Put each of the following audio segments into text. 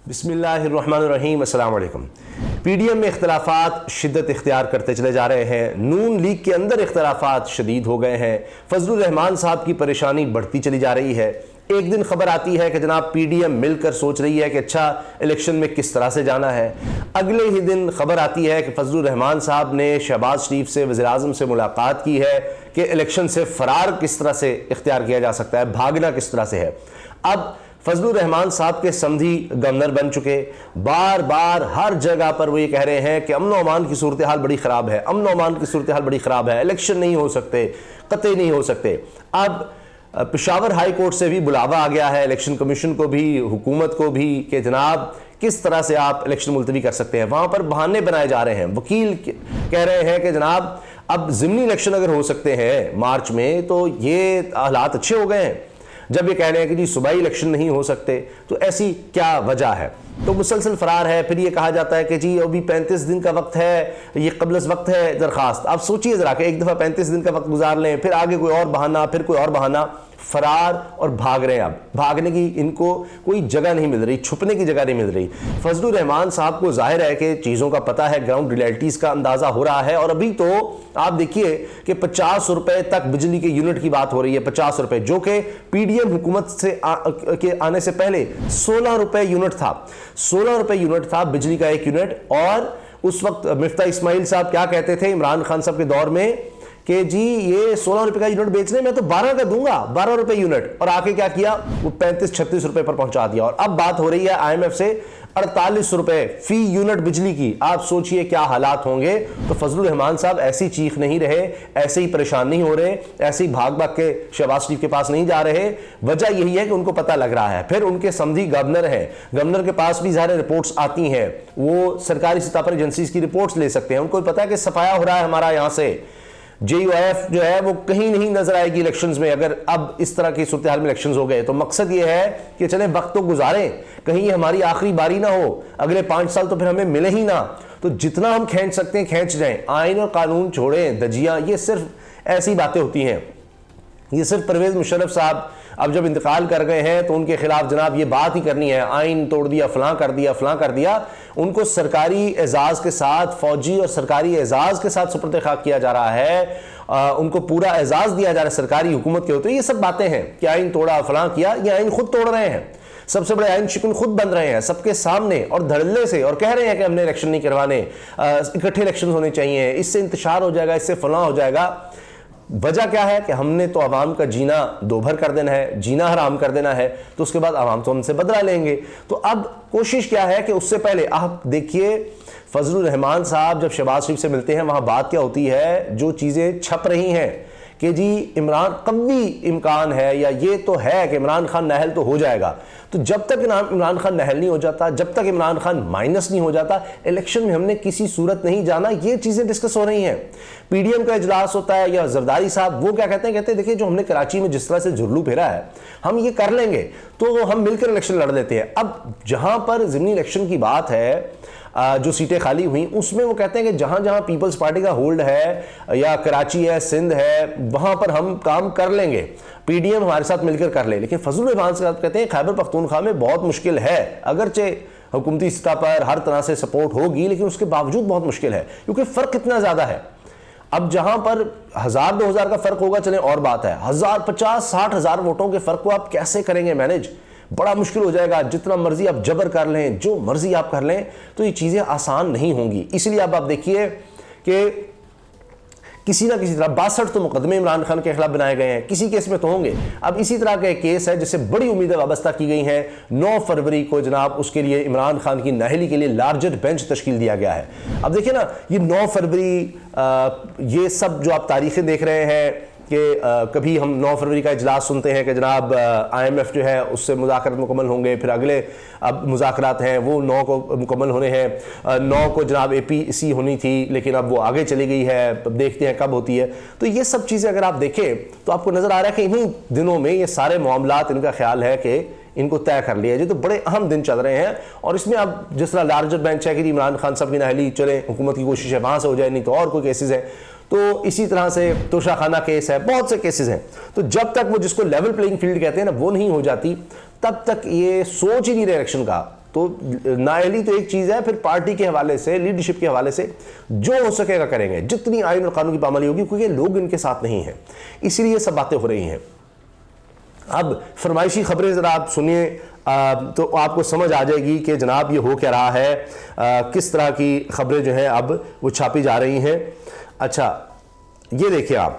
بسم اللہ الرحمن الرحیم. السلام علیکم. پی ڈی ایم میں اختلافات شدت اختیار کرتے چلے جا رہے ہیں. نون لیگ کے اندر اختلافات شدید ہو گئے ہیں. فضل الرحمان صاحب کی پریشانی بڑھتی چلی جا رہی ہے. ایک دن خبر آتی ہے کہ جناب پی ڈی ایم مل کر سوچ رہی ہے کہ اچھا الیکشن میں کس طرح سے جانا ہے. اگلے ہی دن خبر آتی ہے کہ فضل الرحمان صاحب نے شہباز شریف سے وزیر اعظم سے ملاقات کی ہے کہ الیکشن سے فرار کس طرح سے اختیار کیا جا سکتا ہے, بھاگنا کس طرح سے ہے. اب فضل الرحمان صاحب کے سمدھی گورنر بن چکے. بار بار ہر جگہ پر وہ یہ کہہ رہے ہیں کہ امن و امان کی صورتحال بڑی خراب ہے, امن و امان کی صورتحال بڑی خراب ہے, الیکشن نہیں ہو سکتے, قطعی نہیں ہو سکتے. اب پشاور ہائی کورٹ سے بھی بلاوا آ گیا ہے, الیکشن کمیشن کو بھی, حکومت کو بھی, کہ جناب کس طرح سے آپ الیکشن ملتوی کر سکتے ہیں. وہاں پر بہانے بنائے جا رہے ہیں. وکیل کہہ رہے ہیں کہ جناب اب ضمنی الیکشن اگر ہو سکتے ہیں مارچ میں تو یہ حالات اچھے ہو گئے ہیں. جب یہ کہہ رہے ہیں کہ جی صوبائی الیکشن نہیں ہو سکتے تو ایسی کیا وجہ ہے. تو مسلسل فرار ہے. پھر یہ کہا جاتا ہے کہ جی ابھی 35 دن کا وقت ہے, یہ قبل از وقت ہے درخواست. آپ سوچئے ذرا کہ ایک دفعہ 35 دن کا وقت گزار لیں, پھر آگے کوئی اور بہانہ, پھر کوئی اور بہانہ. فرار اور بھاگ رہے ہیں. اب بھاگنے کی ان کو کوئی جگہ نہیں مل رہی, چھپنے کی جگہ نہیں مل رہی. فضل الرحمان صاحب کو ظاہر ہے کہ چیزوں کا پتہ ہے, گراؤنڈ ریئلٹیز کا اندازہ ہو رہا ہے. اور ابھی تو آپ دیکھیے کہ 50 روپے تک بجلی کے یونٹ کی بات ہو رہی ہے. 50 روپے, جو کہ پی ڈی ایم حکومت سے کے آنے سے پہلے 16 روپے یونٹ تھا. 16 روپے یونٹ تھا بجلی کا ایک یونٹ. اور اس وقت مفتاح اسماعیل صاحب کیا کہتے تھے عمران خان صاحب کے دور میں کہ جی یہ 16 روپے کا یونٹ بیچنے میں تو 12 کا دوں گا, 12 روپے یونٹ. اور آکے کیا کیا, وہ 35-36 روپے پر پہنچا دیا. اور اب بات ہو رہی ہے آئی ایم ایف سے 48 روپے فی یونٹ بجلی کی. آپ سوچئے کیا حالات ہوں گے. تو فضل الرحمان صاحب ایسی چیخ نہیں رہے, ایسے ہی پریشان نہیں ہو رہے, ایسے ہی بھاگ بھاگ کے شہباز شریف کے پاس نہیں جا رہے. وجہ یہی ہے کہ ان کو پتہ لگ رہا ہے. پھر ان کے سمدھی گورنر ہیں, گورنر کے پاس بھی ظاہر رپورٹس آتی ہیں, وہ سرکاری سطح پر ایجنسیز کی رپورٹس لے سکتے ہیں. ان کو پتہ ہے کہ صفایا ہو رہا ہے ہمارا یہاں سے. جے یو ایف جو ہے وہ کہیں نہیں نظر آئے گی الیکشنز میں. اگر اب اس طرح کی صورتحال میں الیکشنز ہو گئے تو مقصد یہ ہے کہ چلیں وقت تو گزاریں, کہیں یہ ہماری آخری باری نہ ہو, اگلے 5 سال تو پھر ہمیں ملے ہی نہ. تو جتنا ہم کھینچ سکتے ہیں کھینچ جائیں. آئین اور قانون چھوڑیں, دجیاں, یہ صرف ایسی باتیں ہوتی ہیں. یہ صرف پرویز مشرف صاحب اب جب انتقال کر گئے ہیں تو ان کے خلاف جناب یہ بات ہی کرنی ہے, آئین توڑ دیا, فلاں کر دیا, فلاں کر دیا. ان کو سرکاری اعزاز کے ساتھ, فوجی اور سرکاری اعزاز کے ساتھ سپرد خاک کیا جا رہا ہے, ان کو پورا اعزاز دیا جا رہا ہے سرکاری حکومت کے ہوتے. یہ سب باتیں ہیں کہ آئین توڑا, فلاں کیا. یہ آئین خود توڑ رہے ہیں, سب سے بڑے آئین شکن خود بن رہے ہیں سب کے سامنے اور دھڑلے سے, اور کہہ رہے ہیں کہ ہم نے الیکشن نہیں کروانے, اکٹھے الیکشن ہونے چاہیے, اس سے انتشار ہو جائے گا, اس سے فلاں ہو جائے گا. وجہ کیا ہے کہ ہم نے تو عوام کا جینا دوبھر کر دینا ہے, جینا حرام کر دینا ہے, تو اس کے بعد عوام تو ہم سے بدلہ لیں گے. تو اب کوشش کیا ہے کہ اس سے پہلے آپ دیکھیے فضل الرحمان صاحب جب شہباز شریف سے ملتے ہیں وہاں بات کیا ہوتی ہے, جو چیزیں چھپ رہی ہیں کہ جی عمران قوی امکان ہے, یا یہ تو ہے کہ عمران خان نااہل تو ہو جائے گا. تو جب تک عمران خان نااہل نہیں ہو جاتا, جب تک عمران خان مائنس نہیں ہو جاتا, الیکشن میں ہم نے کسی صورت نہیں جانا. یہ چیزیں ڈسکس ہو رہی ہیں. پی ڈی ایم کا اجلاس ہوتا ہے, یا زرداری صاحب وہ کیا کہتے ہیں, کہتے ہیں دیکھیں جو ہم نے کراچی میں جس طرح سے جھرلو پھیرا ہے ہم یہ کر لیں گے, تو ہم مل کر الیکشن لڑ لیتے ہیں. اب جہاں پر ضمنی الیکشن کی بات ہے, جو سیٹیں خالی ہوئیں اس میں وہ کہتے ہیں کہ جہاں جہاں پیپلز پارٹی کا ہولڈ ہے, یا کراچی ہے, سندھ ہے, وہاں پر ہم کام کر لیں گے, پی ڈی ایم ہمارے ساتھ مل کر کر لے. لیکن فضل الرحمان صاحب کہتے ہیں خیبر پختونخوا میں بہت مشکل ہے, اگرچہ حکومتی سطح پر ہر طرح سے سپورٹ ہوگی لیکن اس کے باوجود بہت مشکل ہے, کیونکہ فرق اتنا زیادہ ہے. اب جہاں پر 1000-2000 کا فرق ہوگا چلیں اور بات ہے, 50-60 ہزار ووٹوں کے فرق کو آپ کیسے کریں گے مینیج, بڑا مشکل ہو جائے گا. جتنا مرضی آپ جبر کر لیں, جو مرضی آپ کر لیں, تو یہ چیزیں آسان نہیں ہوں گی. اس لیے اب آپ دیکھیے کہ کسی نہ کسی طرح 62 تو مقدمے عمران خان کے خلاف بنائے گئے ہیں, کسی کیس میں تو ہوں گے. اب اسی طرح کا ایک کیس ہے جس سے بڑی امیدیں وابستہ کی گئی ہیں. 9 فروری کو جناب اس کے لیے عمران خان کی نااہلی کے لیے لارجر بینچ تشکیل دیا گیا ہے. اب دیکھیں نا, یہ 9 فروری, یہ سب جو آپ تاریخیں دیکھ رہے ہیں کہ کبھی ہم 9 فروری کا اجلاس سنتے ہیں کہ جناب آئی ایم ایف جو ہے اس سے مذاکرات مکمل ہوں گے, پھر اگلے اب مذاکرات ہیں وہ 9 کو مکمل ہونے ہیں. 9 کو جناب اے پی سی ہونی تھی لیکن اب وہ آگے چلی گئی ہے, اب دیکھتے ہیں کب ہوتی ہے. تو یہ سب چیزیں اگر آپ دیکھیں تو آپ کو نظر آ رہا ہے کہ انہی دنوں میں یہ سارے معاملات, ان کا خیال ہے کہ ان کو طے کر لیا جائے. تو بڑے اہم دن چل رہے ہیں, اور اس میں اب جس طرح لارجر بینچ ہے کہ عمران خان صاحب کی نااہلی چلے, حکومت کی کوشش ہے وہاں سے ہو جائے, نہیں تو اور کوئی کیسز ہیں, تو اسی طرح سے توشہ خانہ کیس ہے, بہت سے کیسز ہیں. تو جب تک وہ جس کو لیول پلینگ فیلڈ کہتے ہیں نا وہ نہیں ہو جاتی, تب تک یہ سوچ ہی نہیں رہے الیکشن کا تو نااہلی تو ایک چیز ہے، پھر پارٹی کے حوالے سے، لیڈرشپ کے حوالے سے جو ہو سکے گا کریں گے، جتنی آئین اور قانون کی پامالی ہوگی، کیونکہ لوگ ان کے ساتھ نہیں ہیں، اسی لیے یہ سب باتیں ہو رہی ہیں۔ اب فرمائشی خبریں ذرا آپ سنیے تو آپ کو سمجھ آ جائے گی کہ جناب یہ ہو کیا رہا ہے، کس طرح کی خبریں جو ہیں اب وہ چھاپی جا رہی ہیں۔ اچھا یہ دیکھیں آپ،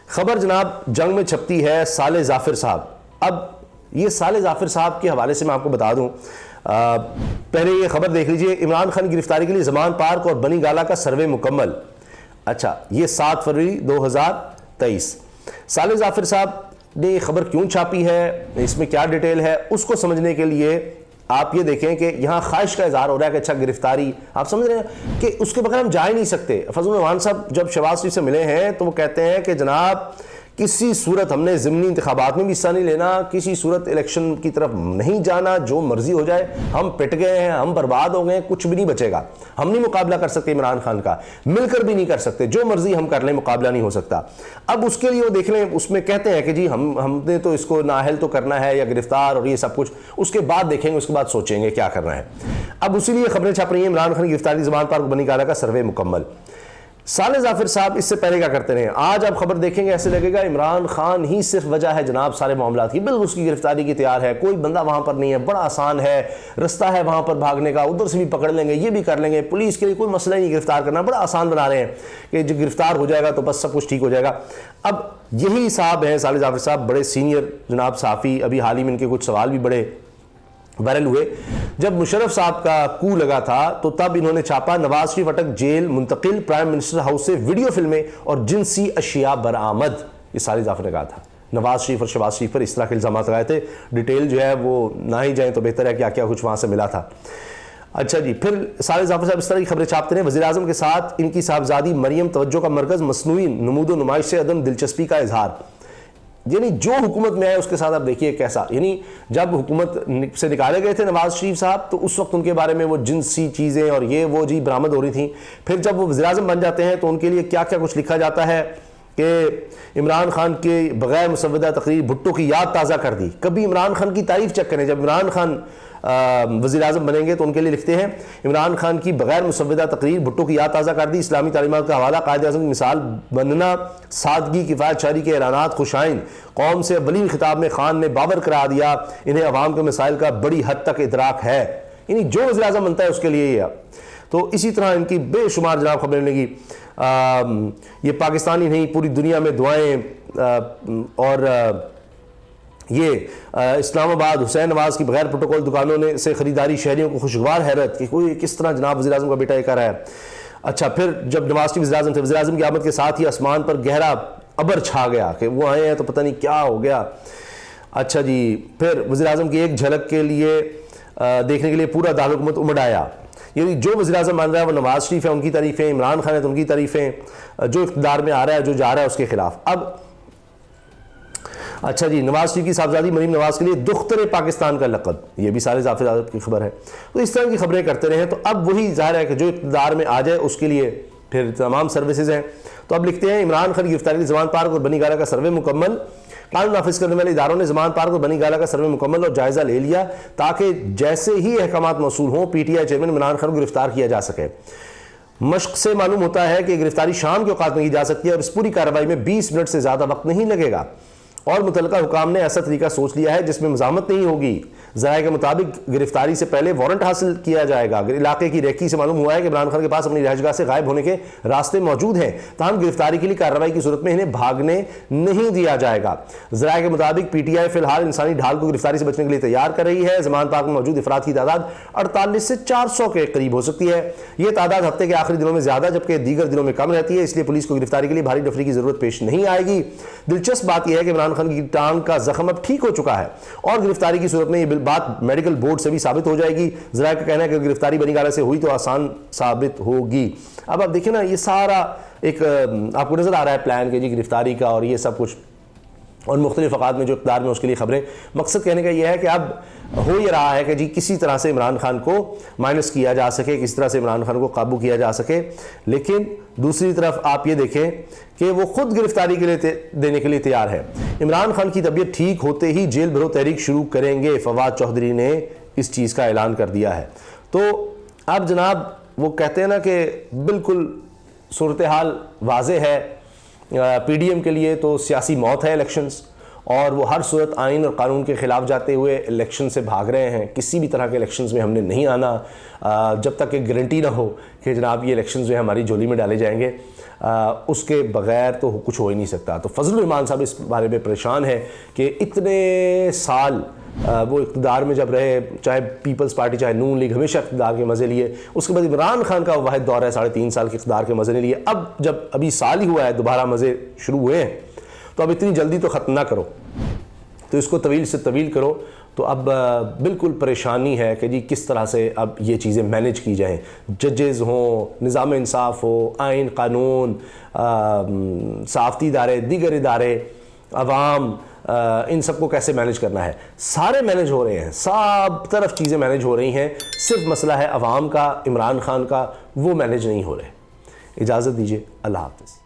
خبر جناب جنگ میں چھپتی ہے صالح ظافر صاحب۔ اب یہ صالح ظافر صاحب کے حوالے سے میں آپ کو بتا دوں، پہلے یہ خبر دیکھ لیجئے، عمران خان کی گرفتاری کے لیے زمان پارک اور بنی گالہ کا سروے مکمل۔ اچھا یہ 7 فروری 2023۔ صالح ظافر صاحب نے یہ خبر کیوں چھاپی ہے، اس میں کیا ڈیٹیل ہے، اس کو سمجھنے کے لیے آپ یہ دیکھیں کہ یہاں خواہش کا اظہار ہو رہا ہے کہ اچھا گرفتاری، آپ سمجھ رہے ہیں کہ اس کے بغیر ہم جا ہی نہیں سکتے۔ فضل الرحمان صاحب جب شہباز شریف سے ملے ہیں تو وہ کہتے ہیں کہ جناب کسی صورت ہم نے ضمنی انتخابات میں بھی حصہ نہیں لینا، کسی صورت الیکشن کی طرف نہیں جانا، جو مرضی ہو جائے، ہم پٹ گئے ہیں، ہم برباد ہو گئے ہیں، کچھ بھی نہیں بچے گا، ہم نہیں مقابلہ کر سکتے عمران خان کا، مل کر بھی نہیں کر سکتے، جو مرضی ہم کر لیں مقابلہ نہیں ہو سکتا۔ اب اس کے لیے وہ دیکھ لیں، اس میں کہتے ہیں کہ جی ہم نے تو اس کو نااہل تو کرنا ہے یا گرفتار اور یہ سب کچھ، اس کے بعد دیکھیں گے، اس کے بعد سوچیں گے کیا کرنا ہے۔ اب اسی لیے خبریں چھپ رہی ہیں، عمران خان کی گرفتاری زمان پارک بنی گالہ کا سروے مکمل۔ صالح ظافر صاحب اس سے پہلے کیا کرتے رہے، آج آپ خبر دیکھیں گے ایسے لگے گا عمران خان ہی صرف وجہ ہے جناب سارے معاملات کی، بالکل اس کی گرفتاری کی تیار ہے، کوئی بندہ وہاں پر نہیں ہے، بڑا آسان ہے، رستہ ہے وہاں پر بھاگنے کا، ادھر سے بھی پکڑ لیں گے، یہ بھی کر لیں گے، پولیس کے لیے کوئی مسئلہ نہیں گرفتار کرنا، بڑا آسان بنا رہے ہیں کہ جو گرفتار ہو جائے گا تو بس سب کچھ ٹھیک ہو جائے گا۔ اب یہی صاحب ہیں صالح ظافر صاحب، بڑے سینئر جناب صحافی، ابھی حال ہی میں ان کے کچھ سوال بھی بڑے وائرل ہوئے۔ جب مشرف صاحب کا کو لگا تھا تو تب انہوں نے چھاپا نواز شریف اٹک جیل منتقل، پرائم منسٹر ہاؤس سے ویڈیو فلمیں اور جنسی اشیاء برآمد، یہ صالح ظافر نے کہا تھا۔ نواز شریف اور شہباز شریف پر اس طرح کے الزامات لگائے تھے، ڈیٹیل جو ہے وہ نہ ہی جائیں تو بہتر ہے، کیا کیا کچھ وہاں سے ملا تھا۔ اچھا جی، پھر صالح ظافر صاحب اس طرح کی خبریں چھاپتے ہیں، وزیر اعظم کے ساتھ ان کی صاحبزادی مریم توجہ کا مرکز، مصنوعی نمود و نمائش سے عدم دلچسپی کا اظہار۔ یعنی جو حکومت میں آئے اس کے ساتھ آپ دیکھیے کیسا، یعنی جب حکومت سے نکالے گئے تھے نواز شریف صاحب تو اس وقت ان کے بارے میں وہ جنسی چیزیں اور یہ وہ جی برآمد ہو رہی تھیں، پھر جب وہ وزیر اعظم بن جاتے ہیں تو ان کے لیے کیا کیا کچھ لکھا جاتا ہے کہ عمران خان کے بغیر مسودہ تقریر بھٹو کی یاد تازہ کر دی۔ کبھی عمران خان کی تعریف چیک کریں، جب عمران خان وزیر اعظم بنیں گے تو ان کے لیے لکھتے ہیں عمران خان کی بغیر مسودہ تقریر بھٹو کی یاد تازہ کر دی، اسلامی تعلیمات کا حوالہ، قائد اعظم کی مثال بننا، سادگی، کفایت شاعری کے اعلانات، خوشائن، قوم سے اولین خطاب میں خان نے باور کرا دیا انہیں عوام کے مسائل کا بڑی حد تک ادراک ہے۔ یعنی جو وزیر اعظم بنتا ہے اس کے لیے یہ، تو اسی طرح ان کی بے شمار جناب خبریں لگی۔ یہ پاکستانی نہیں پوری دنیا میں دعائیں، اور یہ اسلام آباد حسین نواز کی بغیر پروٹوکول دکانوں نے سے خریداری، شہریوں کو خوشگوار حیرت کہ کوئی کس طرح جناب وزیر اعظم کا بیٹا یہ کر رہا ہے۔ اچھا پھر جب نواز شریف وزیر اعظم تھے، وزیر اعظم کی آمد کے ساتھ ہی آسمان پر گہرا ابر چھا گیا کہ وہ آئے ہیں تو پتہ نہیں کیا ہو گیا۔ اچھا جی، پھر وزیر اعظم کی ایک جھلک کے لیے دیکھنے کے لیے پورا دارالحکومت امڑ آیا۔ یعنی جو وزیر اعظم بن رہا ہے وہ نواز شریف ہے، ان کی تعریفیں، عمران خان ہے تو ان کی تعریفیں، جو اقتدار میں آ رہا ہے جو جا رہا ہے اس کے خلاف۔ اب اچھا جی، نواز شریف کی صاحبزادی مریم نواز کے لیے دختر پاکستان کا لقب، یہ بھی صالح ظافر صاحب کی خبر ہے۔ تو اس طرح کی خبریں کرتے رہے تو اب وہی ظاہر ہے کہ جو اقتدار میں آ جائے اس کے لیے پھر تمام سروسز ہیں۔ تو اب لکھتے ہیں عمران خان کی گرفتاری کے زمان پارک اور بنی گالہ کا سروے مکمل، قانون نافذ کرنے والے اداروں نے زمان پارک اور بنی گالہ کا سروے مکمل اور جائزہ لے لیا تاکہ جیسے ہی احکامات موصول ہوں P T I chairman Imran Khan کو گرفتار کیا جا سکے۔ مشق سے معلوم ہوتا ہے کہ گرفتاری شام کے اوقات میں کی جا سکتی ہے اور اس پوری کارروائی میں 20 منٹ سے زیادہ وقت نہیں لگے گا، اور متعلقہ حکام نے ایسا طریقہ سوچ لیا ہے جس میں مزاحمت نہیں ہوگی۔ ذرائع کے مطابق گرفتاری سے پہلے وارنٹ حاصل کیا جائے گا۔ علاقے کی ریکی سے معلوم ہوا ہے کہ عمران خان کے پاس اپنی رہائش گاہ سے غائب ہونے کے راستے موجود ہیں، تاہم گرفتاری کے لیے کارروائی کی صورت میں انہیں بھاگنے نہیں دیا جائے گا۔ ذرائع کے مطابق پی ٹی آئی فی الحال انسانی ڈھال کو گرفتاری سے بچنے کے لیے تیار کر رہی ہے۔ زمان پارک میں موجود افراد کی تعداد 48 سے 400 کے قریب ہو سکتی ہے۔ یہ تعداد ہفتے کے آخری دنوں میں زیادہ جبکہ دیگر دنوں میں کم رہتی ہے، اس لیے پولیس کو گرفتاری کے لیے بھاری ڈفری کی ضرورت پیش نہیں آئے گی۔ دلچسپ بات یہ ہے کہ عمران خان کی ٹانگ کا زخم اب ٹھیک ہو چکا ہے اور گرفتاری کی صورت میں یہ بات میڈیکل بورڈ سے بھی ثابت ہو جائے گی۔ ذرائع کا کہنا ہے کہ گرفتاری بنی گالہ سے ہوئی تو آسان ثابت ہوگی۔ اب آپ دیکھیں نا، یہ سارا ایک آپ کو نظر آ رہا ہے پلان کہ جی گرفتاری کا اور یہ سب کچھ، اور مختلف اوقات میں جو اقتدار میں اس کے لیے خبریں۔ مقصد کہنے کا یہ ہے کہ اب ہو یہ رہا ہے کہ جی کسی طرح سے عمران خان کو مائنس کیا جا سکے، کس طرح سے عمران خان کو قابو کیا جا سکے، لیکن دوسری طرف آپ یہ دیکھیں کہ وہ خود گرفتاری کے لیے دینے کے لیے تیار ہے۔ عمران خان کی طبیعت ٹھیک ہوتے ہی جیل بھرو تحریک شروع کریں گے، فواد چوہدری نے اس چیز کا اعلان کر دیا ہے۔ تو اب جناب وہ کہتے ہیں نا کہ بالکل صورتحال واضح ہے پی ڈی ایم کے لیے تو سیاسی موت ہے الیکشنز، اور وہ ہر صورت آئین اور قانون کے خلاف جاتے ہوئے الیکشن سے بھاگ رہے ہیں۔ کسی بھی طرح کے الیکشنز میں ہم نے نہیں آنا جب تک کہ گارنٹی نہ ہو کہ جناب یہ الیکشنز جو ہے ہماری جولی میں ڈالے جائیں گے، اس کے بغیر تو کچھ ہو ہی نہیں سکتا۔ تو فضل الرحمان صاحب اس بارے میں پریشان ہیں کہ اتنے سال وہ اقتدار میں جب رہے، چاہے پیپلز پارٹی چاہے نون لیگ، ہمیشہ اقتدار کے مزے لیے، اس کے بعد عمران خان کا واحد دور ہے 3.5 سال کے اقتدار کے مزے نہیں لیے، اب جب ابھی سال ہی ہوا ہے دوبارہ مزے شروع ہوئے ہیں، تو اب اتنی جلدی تو ختم نہ کرو، تو اس کو طویل سے طویل کرو۔ تو اب بالکل پریشانی ہے کہ جی کس طرح سے اب یہ چیزیں مینیج کی جائیں، ججز ہوں، نظام انصاف ہو، آئین قانون، صحافتی ادارے، دیگر ادارے، عوام، ان سب کو کیسے مینیج کرنا ہے۔ سارے مینیج ہو رہے ہیں، سب طرف چیزیں مینیج ہو رہی ہیں، صرف مسئلہ ہے عوام کا، عمران خان کا، وہ مینیج نہیں ہو رہے۔ اجازت دیجیے، اللہ حافظ۔